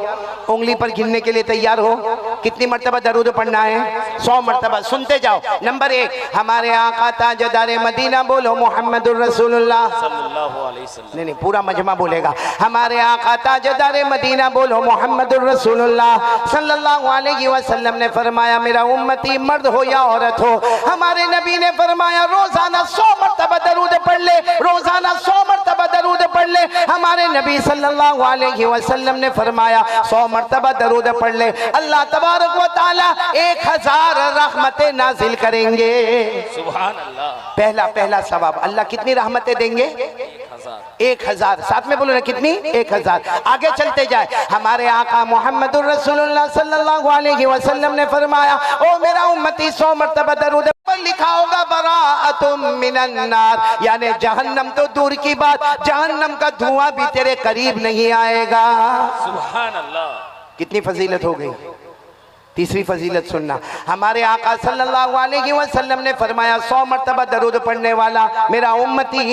उंगली पर गिनने के लिए तैयार हो? कितनी मर्तबा दरूद पढ़ना है? 100 मर्तबा। सुनते जाओ। नंबर 1 हमारे आका ताजदार मदीना बोलो मोहम्मदुर रसूलुल्लाह सल्लल्लाहु अलैहि वसल्लम। नहीं पूरा मजमा बोलेगा। हमारे आका ताजदार मदीना बोलो मोहम्मदुर रसूलुल्लाह सल्लल्लाहु अलैहि वसल्लम ने फरमाया मेरा उम्मती मर्द हो या औरत हो, हमारे नबी ने फरमाया रोजाना 100 मर्तबा दरूद पढ़ ले, रोजाना 100 मर्तबा दरूद पढ़ ले। हमारे नबी सल्लल्लाहु अलैहि वसल्लम ने फरमाया 100 मर्तबा दरूद पढ़ ले, अल्लाह तबारक व तआला 1000 रहमतें नाजिल करेंगे। सुभान अल्लाह। पहला सवाब अल्लाह कितनी रहमतें देंगे? 1000। साथ में बोलो ना कितनी? 1000। आगे चलते जाए। हमारे आका मोहम्मदुर रसूलुल्लाह सल्लल्लाहु अलैहि वसल्लम ने फरमाया ओ मेरा उम्मती 100 मर्तबा दरूद पर लिखा होगा बराअतुम मिनन नार, यानी जहन्नम तो दूर की बात, जहन्नम का धुआं भी तेरे करीब नहीं आएगा। सुभान अल्लाह। कितनी फजीलत हो गई। तीसरी फजीलत सुनना, हमारे आका सल्लल्लाहु अलैहि वसल्लम ने फरमाया 100 मरतबा दरूद पढ़ने वाला मेरा उम्मती,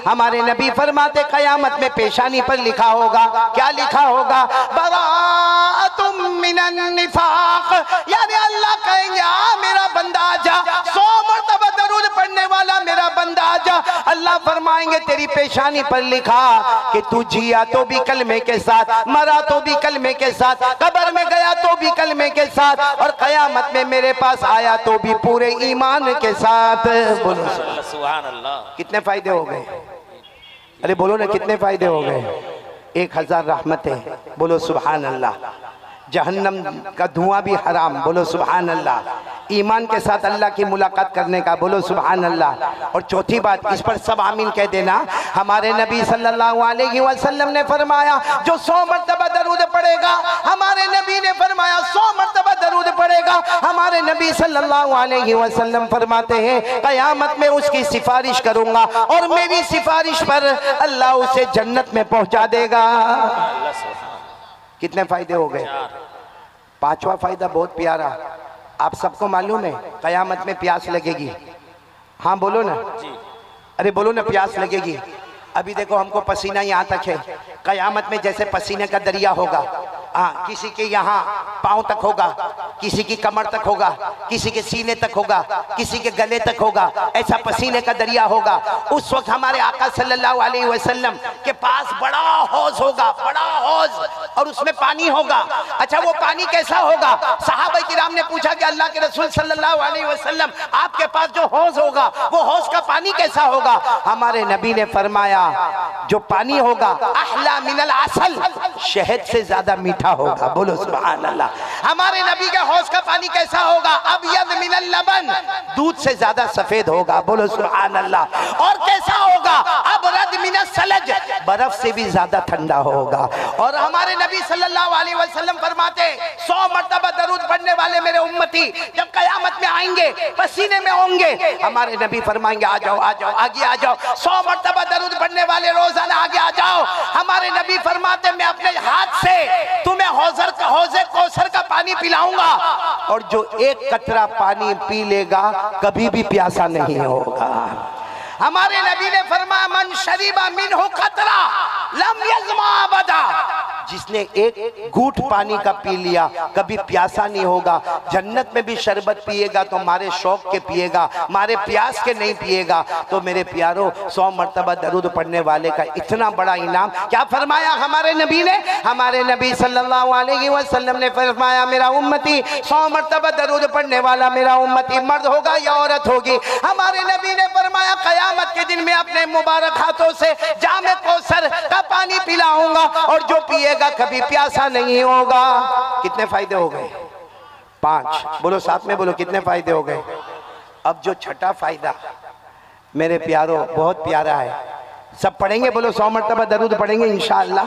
हमारे नबी फरमाते क़यामत में पेशानी पर लिखा होगा, क्या लिखा होगा, बराअतुम मिनन निफाक, यानी अल्लाह कहेंगे आ मेरा बंदा आजा, 100 मरतबा दरूद पढ़ने वाला मेरा बंदा आजा। अल्लाह फरमाएंगे तेरी पेशानी पर लिखा कि तू जिया तो भी कलमे के साथ, मरा तो भी कलमे के साथ, कब्र में गया तो भी कलमे के साथ, और कयामत में मेरे पास आया तो भी पूरे ईमान के साथ। बोलो सुभान अल्लाह। कितने फायदे हो गए, अरे बोलो ना कितने फायदे हो गए, 1000 रहमतें। बोलो सुभान अल्लाह। जहन्नम का धुआं भी हराम, बोलो सुभान अल्लाह। ईमान के साथ अल्लाह की मुलाकात करने का, बोलो सुभान अल्लाह। और चौथी बात, इस पर सब आमीन कह देना, हमारे नबी सल्लल्लाहु अलैहि वसल्लम ने फरमाया जो 100 मरतबा दरूद पढ़ेगा, हमारे नबी ने फरमाया 100 मरतबा दरूद पढ़ेगा, हमारे नबी सल्लल्लाहु अलैहि वसल्लम फरमाते हैं क़यामत में उसकी सिफारिश करूंगा और मेरी सिफारिश पर अल्लाह उसे जन्नत में पहुंचा देगा। कितने फायदे हो गए, 5वां फायदा बहुत प्यारा, आप सबको मालूम है कयामत में प्यास लगेगी। हाँ बोलो ना, अरे बोलो ना प्यास लगेगी। अभी देखो हमको पसीना यहाँ तक है, कयामत में जैसे पसीने का दरिया होगा, हाँ किसी के यहाँ पाँव तक होगा, किसी की कमर तक होगा, किसी के सीने तक होगा, किसी के गले तक होगा, ऐसा पसीने का दरिया होगा। उस वक्त हमारे आका सल्लल्लाहु अलैहि वसल्लम के पास बड़ा हौज होगा, बड़ा हौज, और उसमें पानी होगा। अच्छा वो पानी कैसा होगा, सहाबा किराम ने पूछा कि अल्लाह के रसूल सल्लल्लाहु अलैहि वसल्लम आपके पास जो हौज होगा वो हौज का पानी कैसा होगा। हमारे नबी ने फरमाया जो पानी होगा अहला मिनल असल, शहद से ज्यादा मीठा होगा। बोलो सुभान अल्लाह। हमारे नबी के हौज का पानी कैसा होगा, अबयद मिनल लबन, दूध से ज्यादा सफेद होगा। बोलो सुभान अल्लाह। और कैसा होगा, अबरद मिनल सलज, बर्फ से भी ज्यादा ठंडा होगा। और हमारे नबी सल्लल्लाहु अलैहि वसल्लम फरमाते 100 मरतबा दरूद पढ़ने वाले मेरे उम्मती जब कयामत में आएंगे पसीने में होंगे, हमारे नबी फरमाएंगे आ जाओ आ जाओ आगे आ जाओ, 100 मरतबा दरूद पढ़ने वाले रोजाना आगे आ जाओ। हमारे नबी फरमाते मैं अपने हाथ से तुम्हें हौज़े कौसर का पानी पिलाऊंगा, और जो एक कतरा पानी पी लेगा कभी भी प्यासा नहीं होगा। हमारे नबी ने फरमाया मन शरीबा मिनहु कतरा लम यज़मा अबदा, जिसने एक घूंट पानी का पी लिया कभी प्यासा नहीं होगा। जन्नत में भी शरबत पिएगा तो मारे शौक के पिएगा, मारे प्यास के नहीं पिएगा। तो मेरे प्यारो 100 मरतबा दरूद पढ़ने वाले का इतना बड़ा इनाम क्या फरमाया हमारे नबी ने, हमारे नबी सल्लल्लाहु अलैहि वसल्लम ने फरमाया मेरा उम्मती 100 मरतबा दरूद पढ़ने वाला मेरा उम्मती मर्द होगा या औरत होगी। हमारे नबी ने फरमाया क़यामत के दिन में अपने मुबारक हाथों से जामे कौसर का पानी पिलाऊंगा और जो पिएगा कभी प्यासा नहीं होगा। कितने फायदे हो गए, 5। बोलो साथ में बोलो कितने फायदे हो गए। अब जो छठा फायदा मेरे प्यारो बहुत प्यारा है, सब पढ़ेंगे, बोलो 100 मरतबा दरूद पढ़ेंगे इंशाअल्लाह।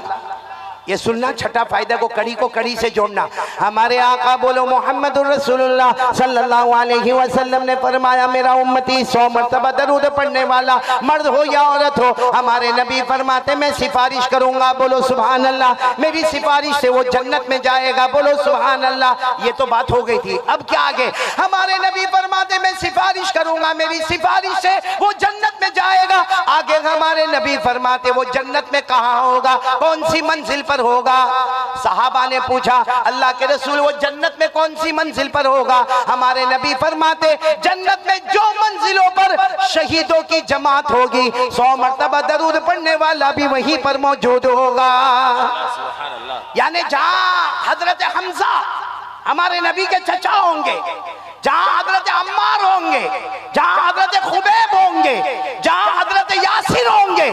ये सुनना, छठा फायदा को कड़ी से जोड़ना। हमारे आका बोलो मोहम्मदुर रसूलुल्लाह सल्लल्लाहु अलैहि वसल्लम ने फरमाया मेरा उम्मती 100 मरतबा दरूद पढ़ने वाला मर्द हो या औरत हो, हमारे नबी फरमाते मैं सिफारिश करूंगा। बोलो सुभान अल्लाह। मेरी सिफारिश से वो जन्नत में जाएगा। बोलो सुभान अल्लाह। ये तो बात हो गई थी, अब क्या आगे। हमारे नबी फरमाते मैं सिफारिश करूंगा, मेरी सिफारिश से वो जन्नत में जाएगा। आगे हमारे नबी फरमाते वो जन्नत में कहाँ होगा, कौन सी मंजिल पर होगा। सहाबा ने पूछा अल्लाह के रसूल वो जन्नत में कौन सी मंजिल पर होगा। हमारे नबी फरमाते जन्नत में जो मंजिलों पर शहीदों की जमात होगी 100 मरतबा दरूद पढ़ने वाला भी वहीं पर मौजूद होगा। यानी जहां हजरत हमजा हमारे नबी के चचा होंगे, जहां हजरत अम्मार होंगे, जहां हजरत खुबैब होंगे, जहां हजरत यासिर होंगे,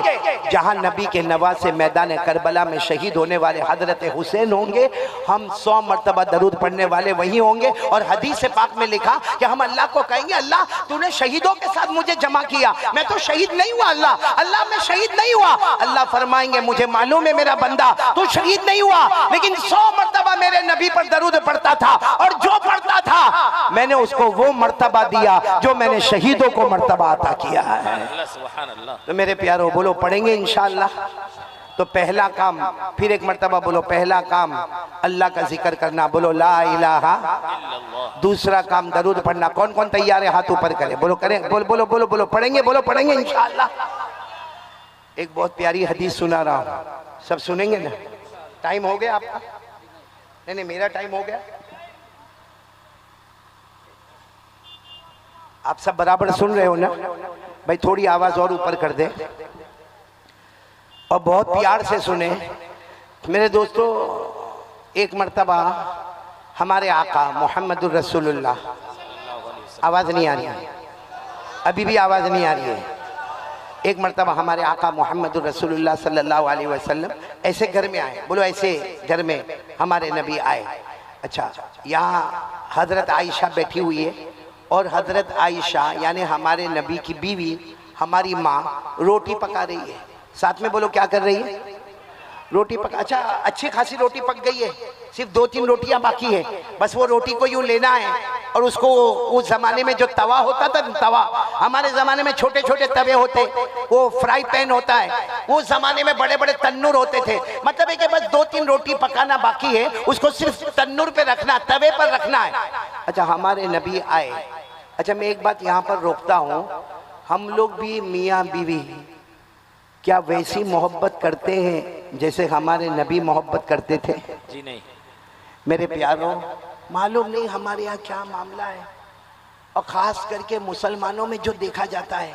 जहां नबी के नवासे मैदान करबला में शहीद होने वाले हजरत हुसैन होंगे, हम 100 मरतबा दरूद पढ़ने वाले वही होंगे। और हदीस पाक में लिखा कि हम अल्लाह को कहेंगे अल्लाह तूने शहीदों के साथ मुझे जमा किया, मैं तो शहीद नहीं हुआ अल्लाह, अल्लाह मैं शहीद नहीं हुआ। अल्लाह फरमाएंगे मुझे मालूम है मेरा बंदा तू शहीद नहीं हुआ, लेकिन 100 मरतबा मेरे नबी पर दरूद पढ़ता था, और जो पढ़ता था मैंने उसको वो मर्तबा दिया जो मैंने शहीदों को मर्तबा अता किया है। तो मेरे प्यारों बोलो पढ़ेंगे इंशाअल्लाह। तो पहला काम, फिर एक मर्तबा बोलो, पहला काम अल्लाह का जिक्र करना, बोलो ला इलाहा। दूसरा काम दरूद पढ़ना। कौन कौन तैयार है हाथ ऊपर करे, बोलो करें, बोलो बोलो बोलो बोलो, पढ़ेंगे, बोलो पढ़ेंगे इंशाअल्लाह। एक बहुत प्यारी हदीस सुना रहा हूं, सब सुनेंगे ना? टाइम हो गया आपका? नहीं नहीं, मेरा टाइम हो गया। आप सब बराबर सुन रहे हो ना भाई? थोड़ी आवाज और ऊपर कर दे और बहुत प्यार से सुने मेरे दोस्तों। एक मर्तबा हमारे आका मोहम्मदुर रसूलुल्लाह, आवाज नहीं आ रही है, अभी भी आवाज नहीं आ रही है। एक मर्तबा हमारे आका मोहम्मदुर रसूलुल्लाह सल्लल्लाहु अलैहि वसल्लम ऐसे घर में आए, बोलो ऐसे घर में हमारे नबी आए। अच्छा, यहाँ हजरत आयशा बैठी हुई है और हजरत आयशा यानी हमारे नबी की बीवी, हमारी माँ रोटी पका रही है। साथ में बोलो क्या कर रही है? रोटी पका। अच्छा, अच्छी खासी रोटी पक गई है, सिर्फ 2-3 रोटियां बाकी है। बस वो रोटी को यूं लेना है और उसको, उस जमाने में जो तवा होता था, तवा, हमारे जमाने में छोटे छोटे तवे होते, वो फ्राई पैन होता है, उस जमाने में बड़े बड़े तन्नूर होते थे। मतलब है कि बस 2-3 रोटी पकाना बाकी है, उसको सिर्फ तन्नूर पे रखना, तवे पर रखना है। अच्छा, हमारे नबी आए। अच्छा, मैं एक बात यहाँ पर रोकता हूँ, हम लोग भी मियाँ बीवी क्या वैसी मोहब्बत करते हैं जैसे हमारे नबी मोहब्बत करते थे? जी नहीं मेरे प्यारों, मालूम नहीं हमारे यहाँ क्या मामला है, और खास करके मुसलमानों में जो देखा जाता है,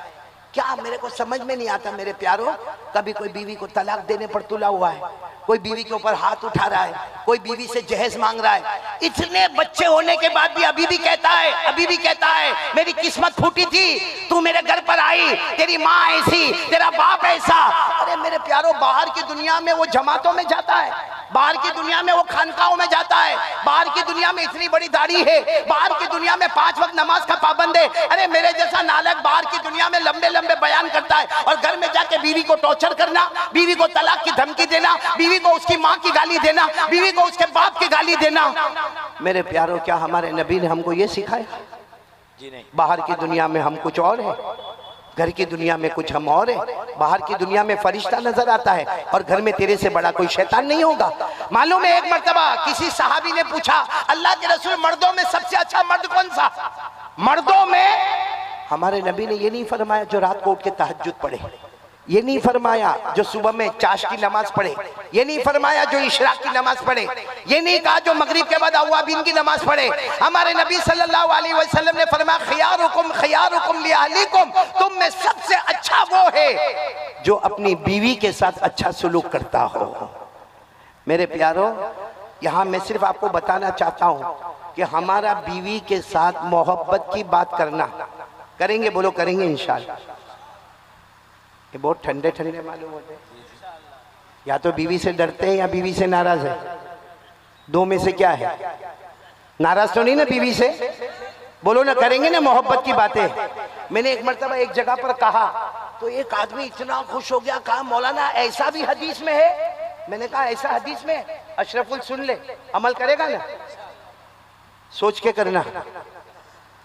क्या मेरे को समझ में नहीं आता मेरे प्यारों। कभी कोई बीवी को तलाक देने पर तुला हुआ है, कोई बीवी के ऊपर हाथ उठा रहा है, कोई बीवी से जहेज मांग रहा है। इतने बच्चे होने के बाद भी अभी भी कहता है मेरी किस्मत फूटी थी, तू मेरे घर पर आई, तेरी माँ ऐसी, तेरा बाप ऐसा। अरे मेरे प्यारों, बाहर की दुनिया में वो जमातों में जाता है, बाहर की दुनिया में वो खानकाहों में जाता है, बाहर की दुनिया में इतनी बड़ी दाढ़ी है, बाहर की दुनिया में 5 वक्त नमाज का पाबंद है। अरे मेरे जैसा नालक बाहर की दुनिया में लंबे लंबे बयान करता है, और घर में जाके बीवी को टॉर्चर करना, बीवी को तलाक की धमकी देना, बीवी को उसकी माँ की गाली देना, बीवी को उसके बाप की गाली देना। मेरे प्यारों, क्या हमारे नबी ने हमको ये सिखाया? जी नहीं। बाहर की दुनिया में हम कुछ और है, घर की दुनिया में कुछ हम और है। बाहर की दुनिया में फरिश्ता नजर आता है और घर में तेरे से बड़ा कोई शैतान नहीं होगा। मालूम है, एक मर्तबा किसी सहाबी ने पूछा, अल्लाह के रसूल, मर्दों में सबसे अच्छा मर्द कौन सा? मर्दों में हमारे नबी ने ये नहीं फरमाया जो रात को उठ के तहज्जुद पढ़े, ये नहीं फरमाया जो सुबह में चाश की नमाज पढ़े, ये नहीं फरमाया जो इशराक की नमाज पढ़े, ये नहीं कहा जो मगरिब के बाद अव्वाबीन की नमाज पढ़े। हमारे नबी सल्लल्लाहु अलैहि वसल्लम ने फरमाया, खियारुकुम लिअहलिकुम, तुम में सबसे अच्छा वो है जो अपनी बीवी के साथ अच्छा सुलूक करता हो। मेरे प्यारों, यहाँ मैं सिर्फ आपको बताना चाहता हूँ कि हमारा बीवी के साथ मोहब्बत की बात करना करेंगे, बोलो करेंगे इंशाअल्लाह। ये बहुत ठंडे ठंडे मालूम होते हैं, या तो बीवी से डरते हैं या बीवी से नाराज है, दो में से क्या है? नाराज तो नहीं ना बीवी से? बोलो ना, करेंगे ना मोहब्बत की बातें। मैंने एक मर्तबा एक जगह पर कहा तो एक आदमी इतना खुश हो गया, कहा मौलाना ऐसा भी हदीस में है? मैंने कहा ऐसा हदीस में? अशरफुल सुन ले, अमल करेगा ना? सोच के करना,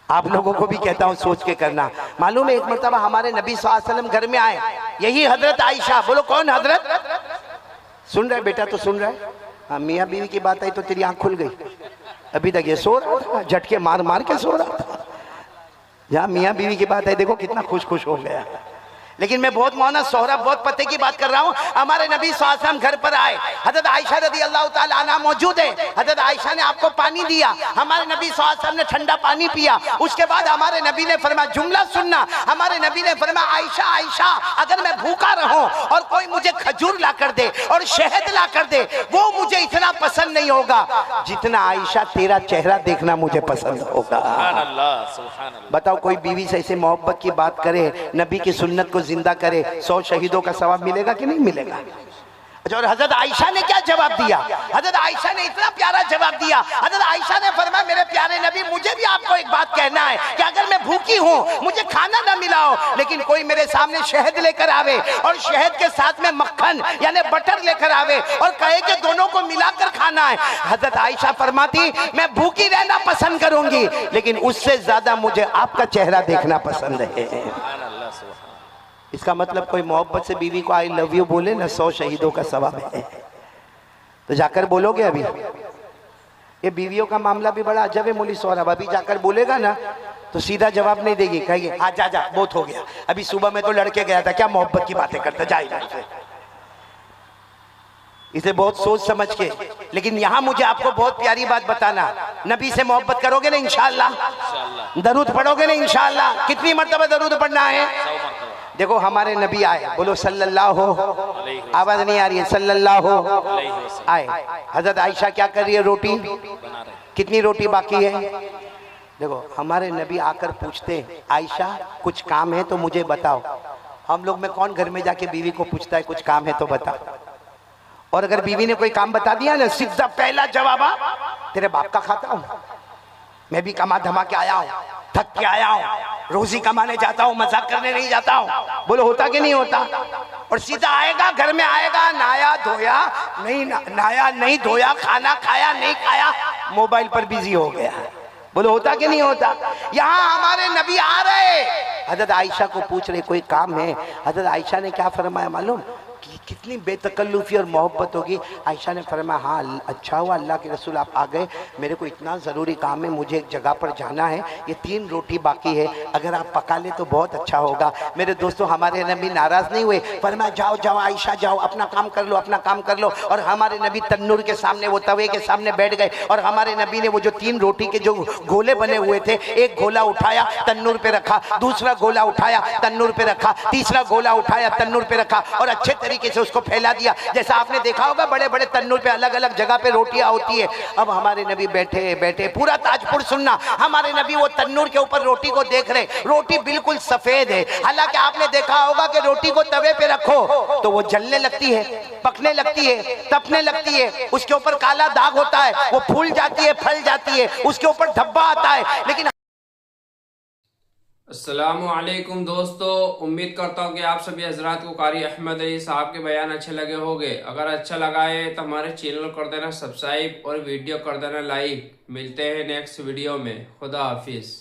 आप लोगों को भी कहता हूं सोच के करना। मालूम है, एक मर्तबा हमारे नबी सल्लल्लाहु अलैहि वसल्लम घर में आए, यही हजरत आयशा, बोलो कौन हजरत? सुन रहा है बेटा? तो सुन रहा है। हाँ, मियाँ बीवी की बात आई तो तेरी आंख खुल गई। अभी तक ये सो रहा था, झटके मार मार के सो रहा था। जहाँ मियाँ बीवी की बात आई, देखो कितना खुश खुश हो गया। लेकिन मैं बहुत मौना सोहरा बहुत पते की बात कर रहा हूँ। हमारे नबी सल्लल्लाहु अलैहि वसल्लम घर पर आए, हजरत आयशा रज़ी अल्लाह ताला अन्हा मौजूद है। हजरत आयशा ने आपको पानी दिया, हमारे नबी सल्लल्लाहु अलैहि वसल्लम ने ठंडा पानी पिया। उसके बाद हमारे नबी ने फरमाया, जुमला सुनना, हमारे नबी ने फरमाया, आयशा आयशा, अगर मैं भूखा रहूं और कोई मुझे खजूर ला कर दे और शहद ला कर दे, वो मुझे इतना पसंद नहीं होगा जितना आयशा तेरा चेहरा देखना मुझे पसंद होगा। सुभान अल्लाह, सुभान अल्लाह। बताओ, कोई बीवी से ऐसे मोहब्बत की बात करे, नबी की सुन्नत को जिंदा करे, 100 शहीदों का सवाब मिलेगा कि नहीं मिलेगा? अच्छा, और हजरत आयशा ने क्या जवाब दिया? हजरत आयशा ने इतना प्यारा जवाब दिया। हजरत आयशा ने फरमाया, मेरे प्यारे नबी, मुझे भी आपको एक बात कहना है कि अगर मैं भूखी हूँ, मुझे खाना ना मिला हो, लेकिन कोई मेरे सामने शहद लेकर आवे और शहद के साथ में मक्खन यानी बटर लेकर आवे और कहे कि दोनों को मिलाकर खाना है, हजरत आयशा फरमाती, मैं भूखी रहना पसंद करूंगी, लेकिन उससे ज्यादा मुझे आपका चेहरा देखना पसंद है। इसका मतलब कोई मोहब्बत से बीवी को आई लव यू बोले ना 100 शहीदों का सवाब है। तो जाकर बोलोगे अभी? ये बीवियों का मामला भी बड़ा अजब है मौली सौरभ। अभी जाकर बोलेगा ना तो सीधा जवाब नहीं देगी, कहेगी हाँ जा जा बहुत हो गया, अभी सुबह में तो लड़के गया था, क्या मोहब्बत की बातें करता, जाए। इसे बहुत सोच समझ के। लेकिन यहाँ मुझे आपको बहुत प्यारी बात बताना, नबी से मोहब्बत करोगे ना इंशाअल्लाह, दरूद पढ़ोगे ना इंशाअल्लाह। कितनी मर्तबा दरूद पढ़ना है? देखो हमारे नबी आए, बोलो सल्लल्लाहु, आवाज नहीं आ रही है, सल्लल्लाहु आए। हजरत आयशा क्या कर रही है? रोटी। कितनी रोटी बाकी है? देखो हमारे नबी आकर पूछते आयशा कुछ काम है तो मुझे बताओ। हम लोग में कौन घर में जाके बीवी को पूछता है कुछ काम है तो बता? और अगर बीवी ने कोई काम बता दिया ना, सीधा पहला जवाब तेरे बाप का खाता हूं, मैं भी कमा धमा के आया हूं, थक के आया हूं, रोजी कमाने जाता हूं, मजाक करने नहीं जाता हूं। बोलो होता कि नहीं होता? और सीधा आएगा, घर में आएगा, नाया धोया नहीं, नाया नहीं धोया, खाना खाया नहीं खाया, मोबाइल पर बिजी हो गया। बोलो होता कि नहीं होता? यहाँ हमारे नबी आ रहे, हजरत आयशा को पूछ रहे कोई काम है। हजरत आयशा ने क्या फरमाया मालूम? कितनी बेतकल्लुफी और मोहब्बत होगी। आयशा ने फरमाया हाँ अच्छा हुआ अल्लाह के रसूल आप आ गए, मेरे को इतना ज़रूरी काम है, मुझे एक जगह पर जाना है, ये 3 रोटी बाकी है, अगर आप पका ले तो बहुत अच्छा होगा। मेरे दोस्तों हमारे नबी नाराज़ नहीं हुए, फरमाया जाओ जाओ आयशा जाओ, अपना काम कर लो, अपना काम कर लो। और हमारे नबी तन्नूर के सामने, वो तवे के सामने बैठ गए और हमारे नबी ने वो जो 3 रोटी के जो गोले बने हुए थे, एक गोला उठाया तन्नूर पे रखा, दूसरा गोला उठाया तन्नूर पे रखा, तीसरा गोला उठाया तन्नूर पे रखा और अच्छे तरीके से उसको फैला दिया। जैसा आपने देखा होगा बड़े बड़े तन्नूर पे अलग अलग जगह पे रोटियां होती है। अब हमारे नबी बैठे बैठे, पूरा ताजपुर सुनना, हमारे नबी वो तन्नूर के ऊपर रोटी को देख रहे, रोटी बिल्कुल सफेद है। हालांकि आपने देखा होगा कि रोटी को तवे पे रखो तो वो जलने लगती है, पकने लगती है, तपने लगती है, उसके ऊपर काला दाग होता है, वो फूल जाती है, फल जाती है, उसके ऊपर धब्बा आता है। लेकिन अस्सलामुअलैकुम दोस्तों, उम्मीद करता हूँ कि आप सभी हजरात को कारी अहमद अली साहब के बयान अच्छे लगे होंगे। अगर अच्छा लगा है तो हमारे चैनल कर देना सब्सक्राइब और वीडियो कर देना लाइक। मिलते हैं नेक्स्ट वीडियो में। खुदा हाफिज़।